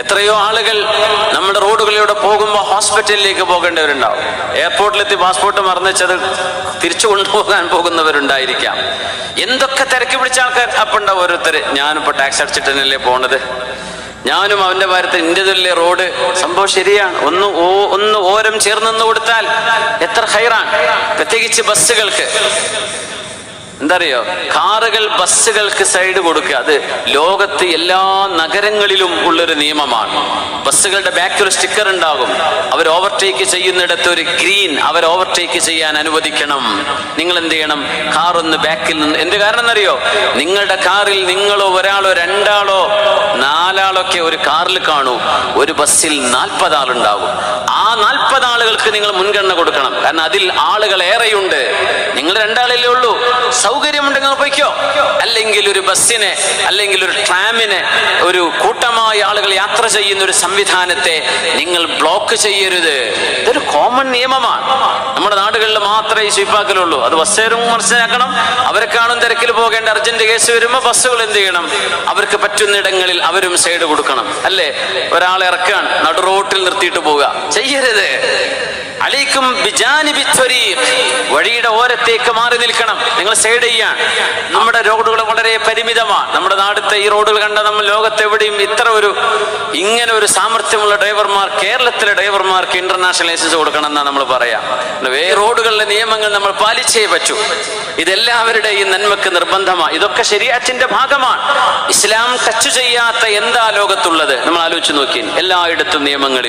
എത്രയോ ആളുകൾ നമ്മുടെ റോഡുകളിലൂടെ പോകുമ്പോൾ ഹോസ്പിറ്റലിലേക്ക് പോകേണ്ടവരുണ്ടാവും. എയർപോർട്ടിലെത്തി പാസ്പോർട്ട് മറന്നുവെച്ചത് തിരിച്ചു കൊണ്ടുപോകാൻ പോകുന്നവരുണ്ടായിരിക്കാം. എന്തൊക്കെ തിരക്കി പിടിച്ച ആൾക്കാർ അപ്പം ഉണ്ടാവും ഓരോരുത്തര്. ഞാനിപ്പോൾ ടാക്സ് അടിച്ചിട്ടല്ലേ പോണത്, ഞാനും അവന്റെ ഭാരത്തിൽ ഇന്ത്യയിലെ റോഡ്. സംഭവം ശരിയാണ്. ഒന്ന് ഓരം ചേർന്ന് കൊടുത്താൽ എത്ര ഹൈറാണ്. പ്രത്യേകിച്ച് ബസ്സുകൾക്ക് എന്തറിയോ, കാറുകൾ ബസ്സുകൾക്ക് സൈഡ് കൊടുക്കുക. അത് ലോകത്ത് എല്ലാ നഗരങ്ങളിലും ഉള്ളൊരു നിയമമാണ്. ബസ്സുകളുടെ ബാക്കിൽ ഒരു സ്റ്റിക്കർ ഉണ്ടാകും. അവർ ഓവർടേക്ക് ചെയ്യുന്നിടത്ത് ഒരു ഗ്രീൻ, അവർ ഓവർടേക്ക് ചെയ്യാൻ അനുവദിക്കണം. നിങ്ങൾ എന്ത് ചെയ്യണം, കാർ ഒന്ന് ബാക്കിൽ നിന്ന്. എന്ത് കാരണം എന്നറിയോ, നിങ്ങളുടെ കാറിൽ നിങ്ങളോ ഒരാളോ രണ്ടാളോ നാലാളൊക്കെ ഒരു കാറിൽ കാണൂ, ഒരു ബസ്സിൽ 40 ആളുണ്ടാകും. ആ 40 ആളുകൾക്ക് നിങ്ങൾ മുൻഗണന കൊടുക്കണം. കാരണം അതിൽ ആളുകൾ ഏറെയുണ്ട്. നിങ്ങൾ 2 ആളല്ലേ ഉള്ളൂ. സൗകര്യമുണ്ടെങ്കിൽ പോയിക്കോ. അല്ലെങ്കിൽ ഒരു ബസ്സിനെ അല്ലെങ്കിൽ ഒരു ട്രാമിനെ, ഒരു കൂട്ടമായ ആളുകൾ യാത്ര ചെയ്യുന്ന ഒരു സംവിധാനത്തെ നിങ്ങൾ ബ്ലോക്ക് ചെയ്യരുത്. ഇതൊരു കോമൺ നിയമമാണ്. നമ്മുടെ നാടുകളിൽ മാത്രമേ ഈ സ്വീപ്പാക്കലുള്ളൂ. അത് ബസ്സുകാരും മനസ്സിലാക്കണം. അവരെക്കാളും തിരക്കിൽ പോകേണ്ട അർജന്റ് കേസ് വരുമ്പോൾ ബസ്സുകൾ എന്ത് ചെയ്യണം, അവർക്ക് പറ്റുന്നിടങ്ങളിൽ അവരും സൈഡ് കൊടുക്കണം. അല്ലേ, ഒരാളെ ഇറക്കാണ്, നടു റോട്ടിൽ നിർത്തിയിട്ട് പോവുക ചെയ്യരുത്. അലൈക്കും ബിജാനിബി ത്വരീഖ്, വഴിയുടെ ഓരത്തേക്ക് മാറി നിൽക്കണം. നിങ്ങൾ സൈഡ് ചെയ്യാൻ. നമ്മുടെ റോഡുകൾ വളരെ പരിമിതമാണ്. നമ്മുടെ നാട്ടിലത്തെ ഈ റോഡുകൾ കണ്ട നമ്മൾ ലോകത്തെവിടെയും ഇങ്ങനെ ഒരു സാമർഥ്യമുള്ള ഡ്രൈവർമാർ, കേരളത്തിലെ ഡ്രൈവർമാർക്ക് ഇന്റർനാഷണൽ ലൈസൻസ് കൊടുക്കണം എന്നാണ് നമ്മൾ പറയാം. റോഡുകളിലെ നിയമങ്ങൾ നമ്മൾ പാലിച്ചേ പറ്റൂ. ഇതെല്ലാവരുടെയും നന്മക്ക് നിർബന്ധമാണ്. ഇതൊക്കെ ശരീഅത്തിന്റെ ഭാഗമാണ്. ഇസ്ലാം ടച്ച് ചെയ്യാത്ത എന്താ ലോകത്തുള്ളത്? നമ്മൾ ആലോചിച്ച് നോക്കി. എല്ലായിടത്തും നിയമങ്ങളിൽ